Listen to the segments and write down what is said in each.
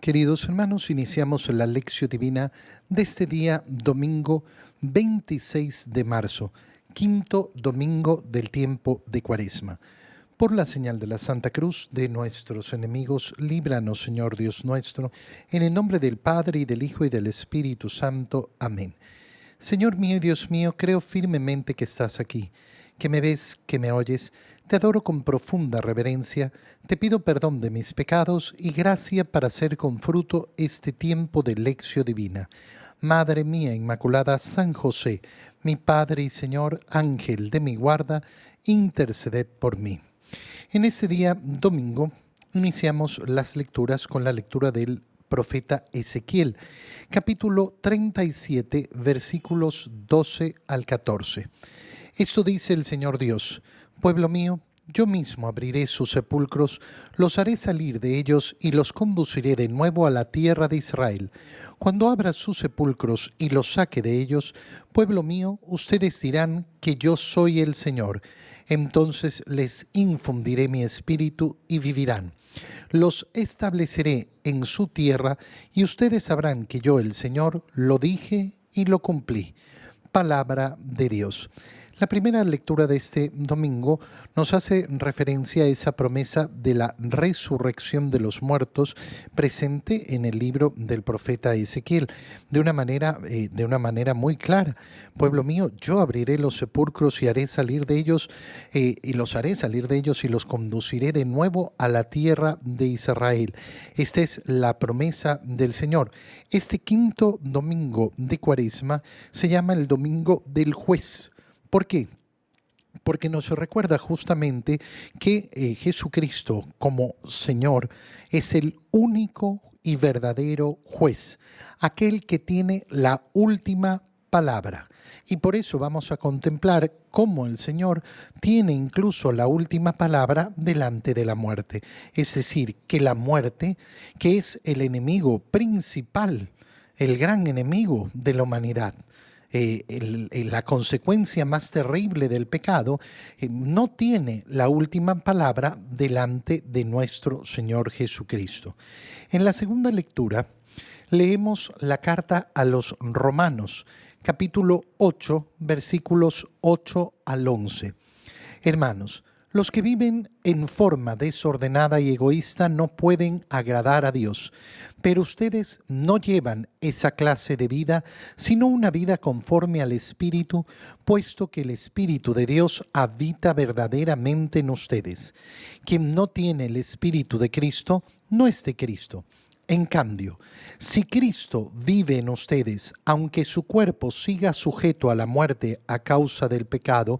Queridos hermanos, iniciamos la lección divina de este día domingo 26 de marzo, quinto domingo del tiempo de Cuaresma. Por la señal de la Santa Cruz de nuestros enemigos, líbranos, Señor Dios nuestro, en el nombre del Padre, y del Hijo, y del Espíritu Santo. Amén. Señor mío y Dios mío, creo firmemente que estás aquí, que me ves, que me oyes. Te adoro con profunda reverencia, te pido perdón de mis pecados y gracia para hacer con fruto este tiempo de lección divina. Madre mía Inmaculada, San José, mi Padre y Señor, Ángel de mi guarda, interceded por mí. En este día domingo iniciamos las lecturas con la lectura del profeta Ezequiel, capítulo 37, versículos 12 al 14. Esto dice el Señor Dios: pueblo mío, yo mismo abriré sus sepulcros, los haré salir de ellos y los conduciré de nuevo a la tierra de Israel. Cuando abra sus sepulcros y los saque de ellos, pueblo mío, ustedes dirán que yo soy el Señor. Entonces les infundiré mi espíritu y vivirán. Los estableceré en su tierra y ustedes sabrán que yo, el Señor, lo dije y lo cumplí. Palabra de Dios. La primera lectura de este domingo nos hace referencia a esa promesa de la resurrección de los muertos presente en el libro del profeta Ezequiel, de una manera muy clara. Pueblo mío, yo abriré los sepulcros y haré salir de ellos, y los conduciré de nuevo a la tierra de Israel. Esta es la promesa del Señor. Este quinto domingo de Cuaresma se llama el domingo del juez. ¿Por qué? Porque nos recuerda justamente que Jesucristo como Señor es el único y verdadero juez, aquel que tiene la última palabra. Y por eso vamos a contemplar cómo el Señor tiene incluso la última palabra delante de la muerte. Es decir, que la muerte, que es el enemigo principal, el gran enemigo de la humanidad, la consecuencia más terrible del pecado, no tiene la última palabra delante de nuestro Señor Jesucristo. En la segunda lectura leemos la carta a los Romanos, capítulo 8, versículos 8 al 11. Hermanos, los que viven en forma desordenada y egoísta no pueden agradar a Dios, pero ustedes no llevan esa clase de vida, sino una vida conforme al Espíritu, puesto que el Espíritu de Dios habita verdaderamente en ustedes. Quien no tiene el Espíritu de Cristo, no es de Cristo. En cambio, si Cristo vive en ustedes, aunque su cuerpo siga sujeto a la muerte a causa del pecado,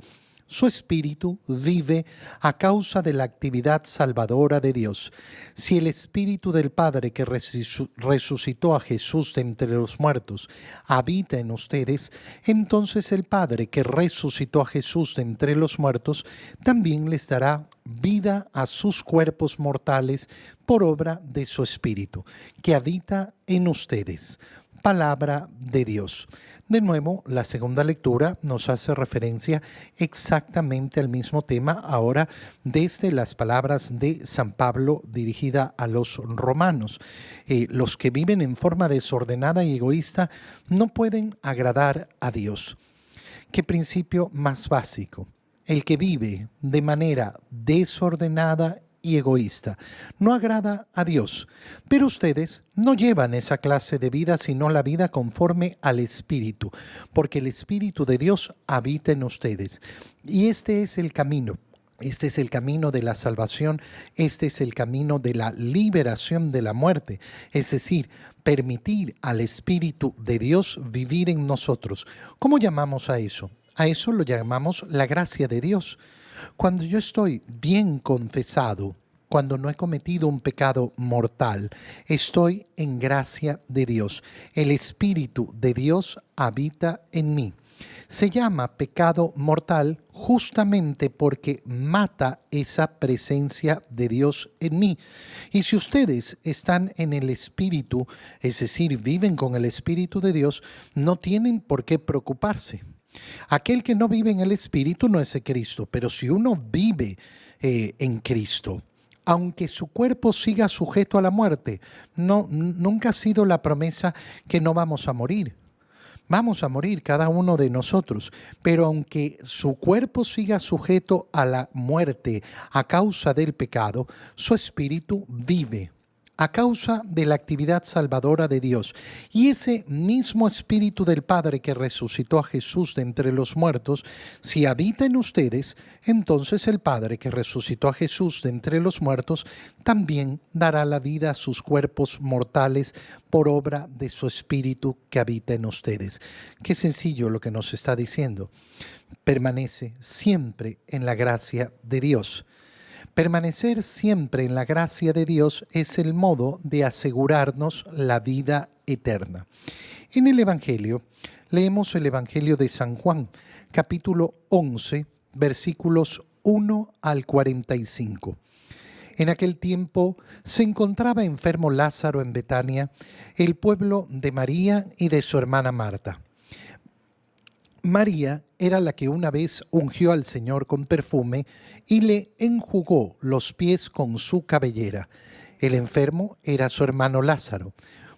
su espíritu vive a causa de la actividad salvadora de Dios. Si el Espíritu del Padre que resucitó a Jesús de entre los muertos habita en ustedes, entonces el Padre que resucitó a Jesús de entre los muertos también les dará vida a sus cuerpos mortales por obra de su Espíritu, que habita en ustedes. Palabra de Dios. De nuevo, la segunda lectura nos hace referencia exactamente al mismo tema, ahora desde las palabras de San Pablo dirigida a los romanos. Los que viven en forma desordenada y egoísta no pueden agradar a Dios. ¿Qué principio más básico? El que vive de manera desordenada y egoísta no agrada a Dios, pero ustedes no llevan esa clase de vida, sino la vida conforme al Espíritu, porque el Espíritu de Dios habita en ustedes. Y este es el camino. Este es el camino de la salvación, este es el camino de la liberación de la muerte, es decir, permitir al Espíritu de Dios vivir en nosotros. ¿Cómo llamamos a eso? A eso lo llamamos la gracia de Dios. Cuando yo estoy bien confesado, cuando no he cometido un pecado mortal, estoy en gracia de Dios. El Espíritu de Dios habita en mí. Se llama pecado mortal justamente porque mata esa presencia de Dios en mí. Y si ustedes están en el Espíritu, es decir, viven con el Espíritu de Dios, no tienen por qué preocuparse. Aquel que no vive en el Espíritu no es de Cristo, pero si uno vive en Cristo, aunque su cuerpo siga sujeto a la muerte. No, nunca ha sido la promesa que no vamos a morir. Vamos a morir cada uno de nosotros, pero aunque su cuerpo siga sujeto a la muerte a causa del pecado, su espíritu vive a causa de la actividad salvadora de Dios. Y ese mismo Espíritu del Padre que resucitó a Jesús de entre los muertos, si habita en ustedes, entonces el Padre que resucitó a Jesús de entre los muertos también dará la vida a sus cuerpos mortales por obra de su Espíritu que habita en ustedes. Qué sencillo lo que nos está diciendo. Permanece siempre en la gracia de Dios. Permanecer siempre en la gracia de Dios es el modo de asegurarnos la vida eterna. En el Evangelio, leemos el Evangelio de San Juan, capítulo 11, versículos 1 al 45. En aquel tiempo se encontraba enfermo Lázaro en Betania, el pueblo de María y de su hermana Marta. María era la que una vez ungió al Señor con perfume y le enjugó los pies con su cabellera. El enfermo era su hermano Lázaro.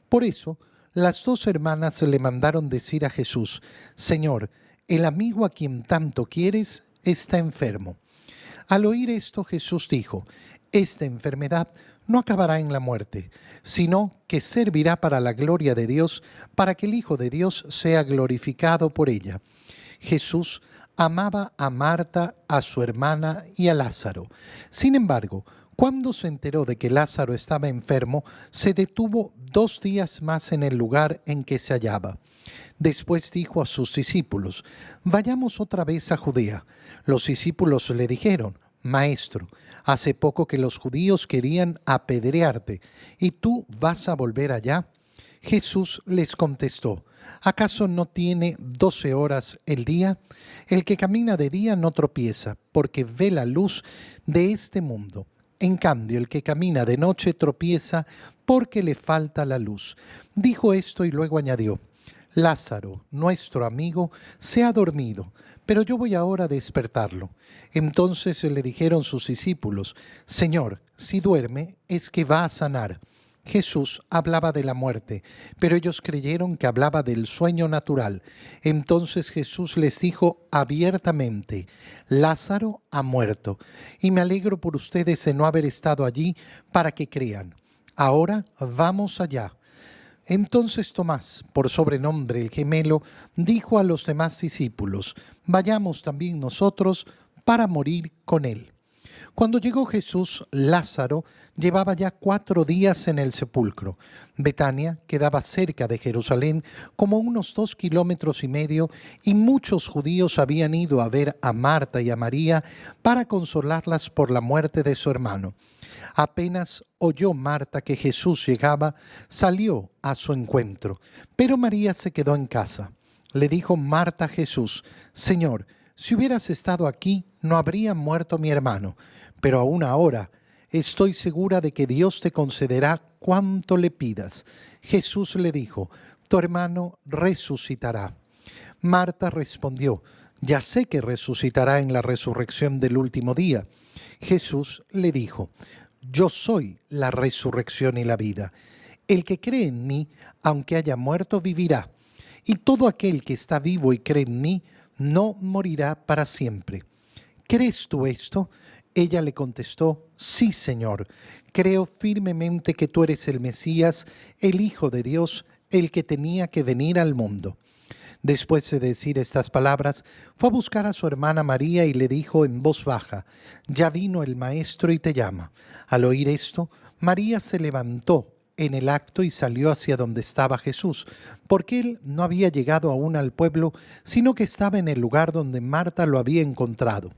Por eso, las dos hermanas le mandaron decir a Jesús: Señor, el amigo a quien tanto quieres está enfermo. Al oír esto, Jesús dijo: esta enfermedad no acabará en la muerte, sino que servirá para la gloria de Dios, para que el Hijo de Dios sea glorificado por ella. Jesús amaba a Marta, a su hermana y a Lázaro. Sin embargo, cuando se enteró de que Lázaro estaba enfermo, se detuvo 2 días más en el lugar en que se hallaba. Después dijo a sus discípulos: vayamos otra vez a Judea. Los discípulos le dijeron: Maestro, hace poco que los judíos querían apedrearte, ¿y tú vas a volver allá? Jesús les contestó: ¿acaso no tiene 12 horas el día? El que camina de día no tropieza, porque ve la luz de este mundo. En cambio, el que camina de noche tropieza, porque le falta la luz. Dijo esto y luego añadió: Lázaro, nuestro amigo, se ha dormido, pero yo voy ahora a despertarlo. Entonces le dijeron sus discípulos: Señor, si duerme, es que va a sanar. Jesús hablaba de la muerte, pero ellos creyeron que hablaba del sueño natural. Entonces Jesús les dijo abiertamente: Lázaro ha muerto, y me alegro por ustedes de no haber estado allí para que crean. Ahora vamos allá. Entonces Tomás, por sobrenombre el gemelo, dijo a los demás discípulos: vayamos también nosotros para morir con él. Cuando llegó Jesús, Lázaro llevaba ya 4 días en el sepulcro. Betania quedaba cerca de Jerusalén, como unos 2,5 kilómetros, y muchos judíos habían ido a ver a Marta y a María para consolarlas por la muerte de su hermano. Apenas oyó Marta que Jesús llegaba, salió a su encuentro, pero María se quedó en casa. Le dijo Marta a Jesús: Señor, si hubieras estado aquí, no habría muerto mi hermano, pero aún ahora estoy segura de que Dios te concederá cuanto le pidas. Jesús le dijo: tu hermano resucitará. Marta respondió: ya sé que resucitará en la resurrección del último día. Jesús le dijo: yo soy la resurrección y la vida. El que cree en mí, aunque haya muerto, vivirá. Y todo aquel que está vivo y cree en mí, no morirá para siempre. ¿Crees tú esto? Ella le contestó: sí, Señor. Creo firmemente que tú eres el Mesías, el Hijo de Dios, el que tenía que venir al mundo. Después de decir estas palabras, fue a buscar a su hermana María y le dijo en voz baja: ya vino el Maestro y te llama. Al oír esto, María se levantó en el acto y salió hacia donde estaba Jesús, porque él no había llegado aún al pueblo, sino que estaba en el lugar donde Marta lo había encontrado.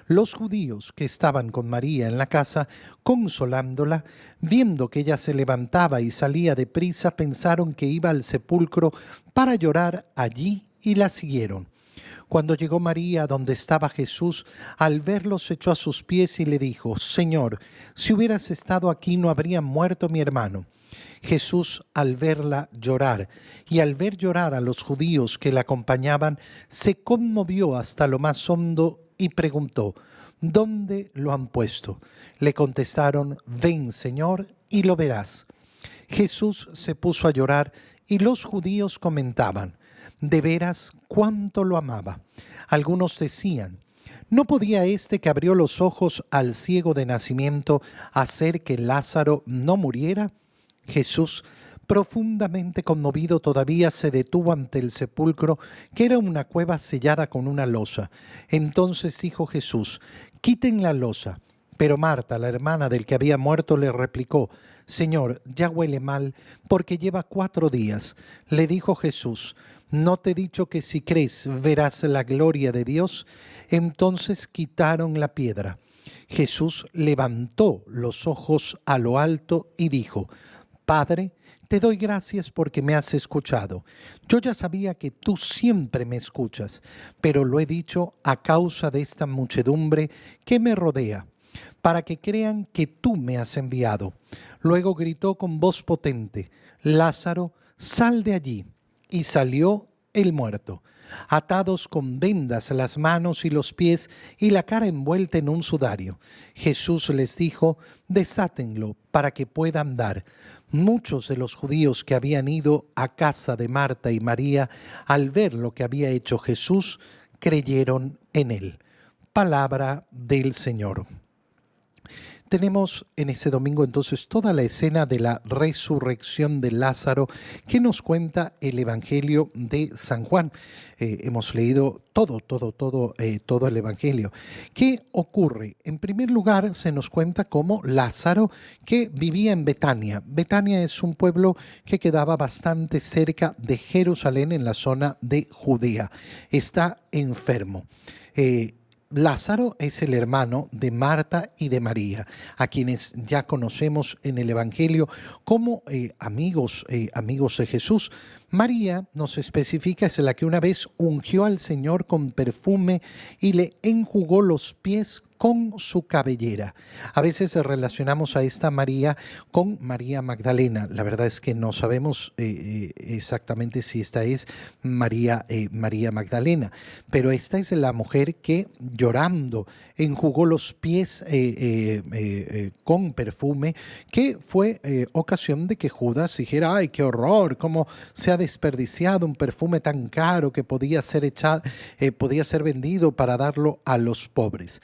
Los judíos que estaban con María en la casa, consolándola, viendo que ella se levantaba y salía deprisa, pensaron que iba al sepulcro para llorar allí y la siguieron. Cuando llegó María donde estaba Jesús, al verlo se echó a sus pies y le dijo: Señor, si hubieras estado aquí no habría muerto mi hermano. Jesús, al verla llorar y al ver llorar a los judíos que la acompañaban, se conmovió hasta lo más hondo y preguntó: ¿dónde lo han puesto? Le contestaron, ven, Señor, y lo verás. Jesús se puso a llorar y los judíos comentaban, de veras cuánto lo amaba. Algunos decían, ¿no podía este que abrió los ojos al ciego de nacimiento hacer que Lázaro no muriera? Jesús, profundamente conmovido, todavía se detuvo ante el sepulcro, que era una cueva sellada con una losa. Entonces dijo Jesús, quiten la losa. Pero Marta, la hermana del que había muerto, le replicó, Señor, ya huele mal, porque lleva 4 días. Le dijo Jesús, ¿no te he dicho que si crees verás la gloria de Dios? Entonces quitaron la piedra. Jesús levantó los ojos a lo alto y dijo, Padre, te doy gracias porque me has escuchado. Yo ya sabía que tú siempre me escuchas, pero lo he dicho a causa de esta muchedumbre que me rodea, para que crean que tú me has enviado. Luego gritó con voz potente, Lázaro, sal de allí. Y salió el muerto, atados con vendas las manos y los pies y la cara envuelta en un sudario. Jesús les dijo, desátenlo para que pueda andar. Muchos de los judíos que habían ido a casa de Marta y María, al ver lo que había hecho Jesús, creyeron en él. Palabra del Señor. Tenemos en este domingo entonces toda la escena de la resurrección de Lázaro que nos cuenta el Evangelio de San Juan. Hemos leído todo el Evangelio. ¿Qué ocurre? En primer lugar se nos cuenta cómo Lázaro, que vivía en Betania. Betania es un pueblo que quedaba bastante cerca de Jerusalén en la zona de Judea. Está enfermo. Lázaro es el hermano de Marta y de María, a quienes ya conocemos en el Evangelio como amigos de Jesús. María, nos especifica, es la que una vez ungió al Señor con perfume y le enjugó los pies con su cabellera. A veces relacionamos a esta María con María Magdalena. La verdad es que no sabemos exactamente si esta es María Magdalena, pero esta es la mujer que llorando enjugó los pies con perfume, que fue ocasión de que Judas dijera, ¡ay, qué horror! ¿Cómo se ha desperdiciado un perfume tan caro que podía ser vendido para darlo a los pobres?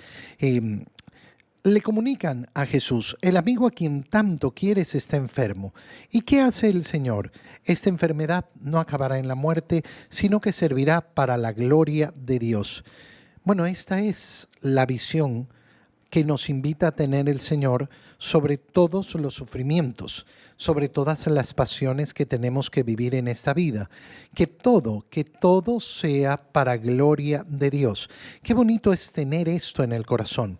Le comunican a Jesús, el amigo a quien tanto quieres está enfermo. ¿Y qué hace el Señor? Esta enfermedad no acabará en la muerte, sino que servirá para la gloria de Dios. Bueno, esta es la visión que nos invita a tener el Señor sobre todos los sufrimientos, sobre todas las pasiones que tenemos que vivir en esta vida. Que todo sea para gloria de Dios. Qué bonito es tener esto en el corazón.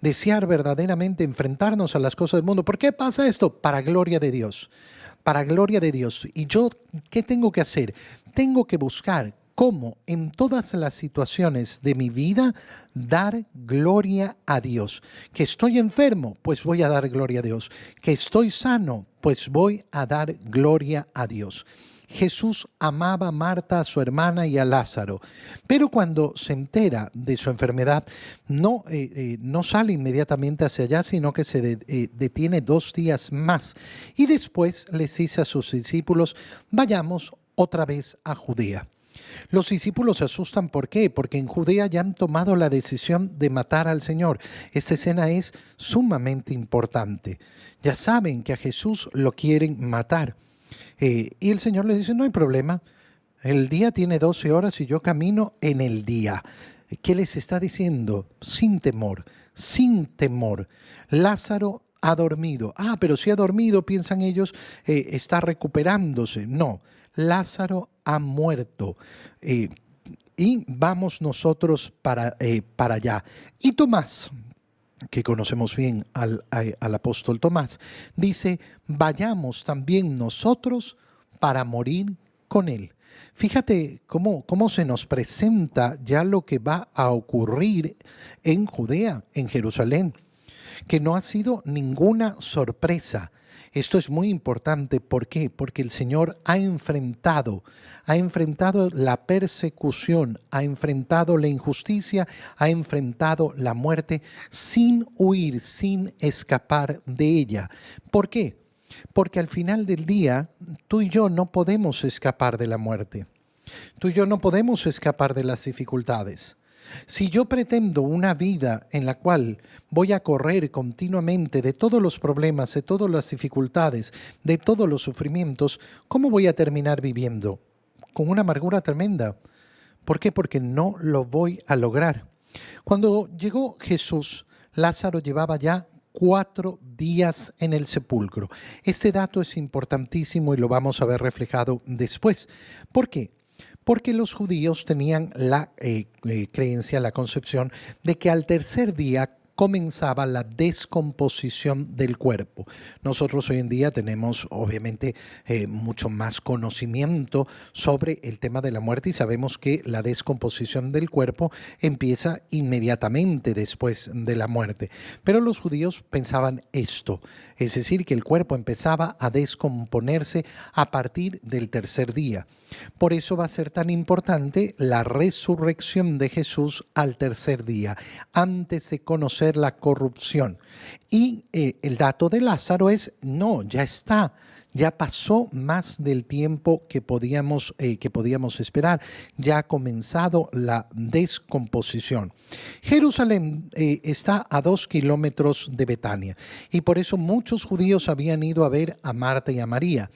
Desear verdaderamente enfrentarnos a las cosas del mundo. ¿Por qué pasa esto? Para gloria de Dios. Para gloria de Dios. ¿Y yo qué tengo que hacer? Tengo que buscar cómo en todas las situaciones de mi vida dar gloria a Dios. Que estoy enfermo, pues voy a dar gloria a Dios. Que estoy sano, pues voy a dar gloria a Dios. Jesús amaba a Marta, a su hermana y a Lázaro, pero cuando se entera de su enfermedad, no sale inmediatamente hacia allá, sino que se detiene 2 días más. Y después les dice a sus discípulos, vayamos otra vez a Judea. Los discípulos se asustan, ¿por qué? Porque en Judea ya han tomado la decisión de matar al Señor. Esta escena es sumamente importante. Ya saben que a Jesús lo quieren matar. Y el Señor les dice, no hay problema, el día tiene 12 horas y yo camino en el día. ¿Qué les está diciendo? Sin temor, sin temor. Lázaro ha dormido. Pero si ha dormido, piensan ellos, está recuperándose. No, Lázaro ha muerto. Y vamos nosotros para allá. Y Tomás, que conocemos bien al apóstol Tomás, dice, vayamos también nosotros para morir con él. Fíjate cómo se nos presenta ya lo que va a ocurrir en Judea, en Jerusalén, que no ha sido ninguna sorpresa. Esto es muy importante. ¿Por qué? Porque el Señor ha enfrentado la persecución, ha enfrentado la injusticia, ha enfrentado la muerte sin huir, sin escapar de ella. ¿Por qué? Porque al final del día, tú y yo no podemos escapar de la muerte. Tú y yo no podemos escapar de las dificultades. Si yo pretendo una vida en la cual voy a correr continuamente de todos los problemas, de todas las dificultades, de todos los sufrimientos, ¿cómo voy a terminar viviendo? Con una amargura tremenda. ¿Por qué? Porque no lo voy a lograr. Cuando llegó Jesús, Lázaro llevaba ya 4 días en el sepulcro. Este dato es importantísimo y lo vamos a ver reflejado después. ¿Por qué? Porque los judíos tenían la creencia, la concepción de que al tercer día comenzaba la descomposición del cuerpo. Nosotros hoy en día tenemos obviamente mucho más conocimiento sobre el tema de la muerte y sabemos que la descomposición del cuerpo empieza inmediatamente después de la muerte. Pero los judíos pensaban esto, es decir, que el cuerpo empezaba a descomponerse a partir del tercer día. Por eso va a ser tan importante la resurrección de Jesús al tercer día, antes de conocer la corrupción. Y el dato de Lázaro es, no, ya está. Ya pasó más del tiempo que podíamos esperar. Ya ha comenzado la descomposición. Jerusalén está a 2 kilómetros de Betania y por eso muchos judíos habían ido a ver a Marta y a María.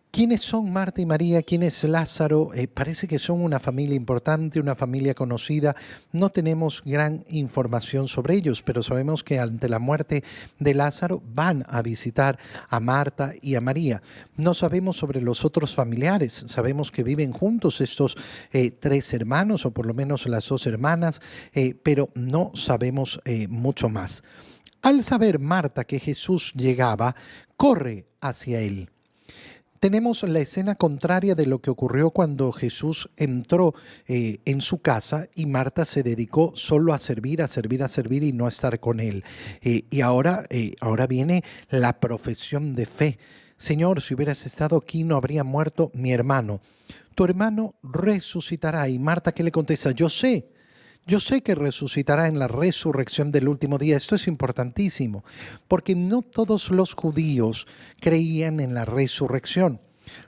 ¿Quiénes son Marta y María? ¿Quién es Lázaro? Parece que son una familia importante, una familia conocida. No tenemos gran información sobre ellos, pero sabemos que ante la muerte de Lázaro van a visitar a Marta y a María. No sabemos sobre los otros familiares. Sabemos que viven juntos estos 3 hermanos, o por lo menos las 2 hermanas, pero no sabemos mucho más. Al saber Marta que Jesús llegaba, corre hacia él. Tenemos la escena contraria de lo que ocurrió cuando Jesús entró en su casa y Marta se dedicó solo a servir y no a estar con él. Y ahora viene la profesión de fe. Señor, si hubieras estado aquí no habría muerto mi hermano. Tu hermano resucitará. Y Marta, ¿qué le contesta? Yo sé que resucitará en la resurrección del último día. Esto es importantísimo, porque no todos los judíos creían en la resurrección.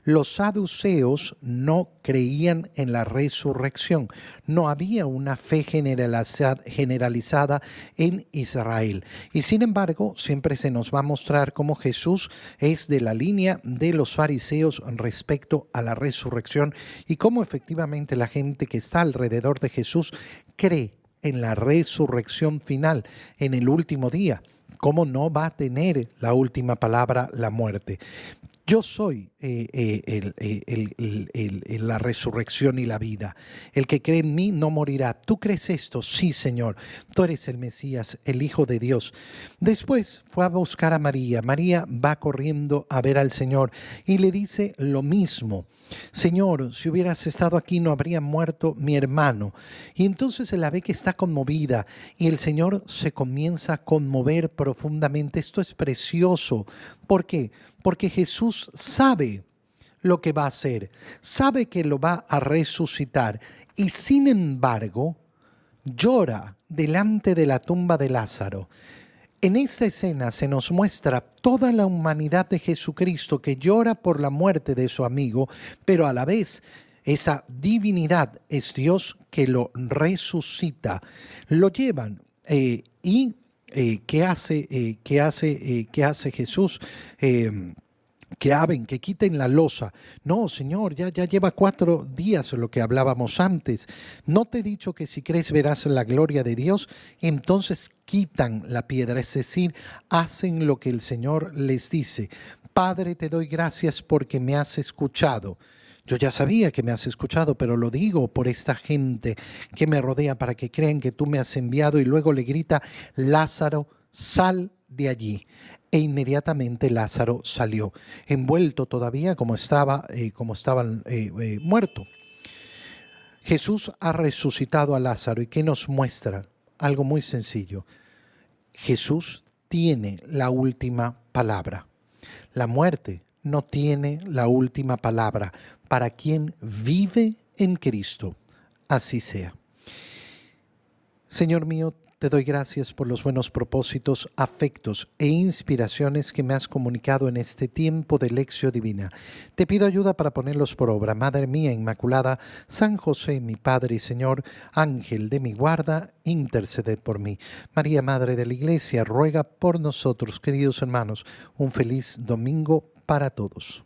Los saduceos no creían en la resurrección. No había una fe generalizada en Israel. Y sin embargo, siempre se nos va a mostrar cómo Jesús es de la línea de los fariseos respecto a la resurrección y cómo efectivamente la gente que está alrededor de Jesús cree en la resurrección final, en el último día. ¿Cómo no va a tener la última palabra la muerte? Yo soy la resurrección y la vida. El que cree en mí no morirá. ¿Tú crees esto? Sí, Señor. Tú eres el Mesías, el Hijo de Dios. Después fue a buscar a María. María va corriendo a ver al Señor y le dice lo mismo. Señor, si hubieras estado aquí no habría muerto mi hermano. Y entonces se la ve que está conmovida y el Señor se comienza a conmover profundamente. Esto es precioso. ¿Por qué? Porque Jesús sabe lo que va a hacer, sabe que lo va a resucitar y sin embargo llora delante de la tumba de Lázaro. En esta escena se nos muestra toda la humanidad de Jesucristo que llora por la muerte de su amigo, pero a la vez esa divinidad es Dios que lo resucita. Lo llevan y ¿qué hace Jesús? Que quiten la losa. No, Señor, ya lleva 4 días lo que hablábamos antes. ¿No te he dicho que si crees verás la gloria de Dios? Entonces quitan la piedra, es decir, hacen lo que el Señor les dice. Padre, te doy gracias porque me has escuchado. Yo ya sabía que me has escuchado, pero lo digo por esta gente que me rodea para que crean que tú me has enviado. Y luego le grita, Lázaro, sal de allí. E inmediatamente Lázaro salió, envuelto todavía como estaba muerto. Jesús ha resucitado a Lázaro. ¿Y qué nos muestra? Algo muy sencillo. Jesús tiene la última palabra. La muerte no tiene la última palabra para quien vive en Cristo. Así sea. Señor mío, te doy gracias por los buenos propósitos, afectos e inspiraciones que me has comunicado en este tiempo de Lección Divina. Te pido ayuda para ponerlos por obra. Madre mía Inmaculada, San José, mi Padre y Señor, Ángel de mi guarda, interceded por mí. María, Madre de la Iglesia, ruega por nosotros, queridos hermanos. Un feliz domingo para todos.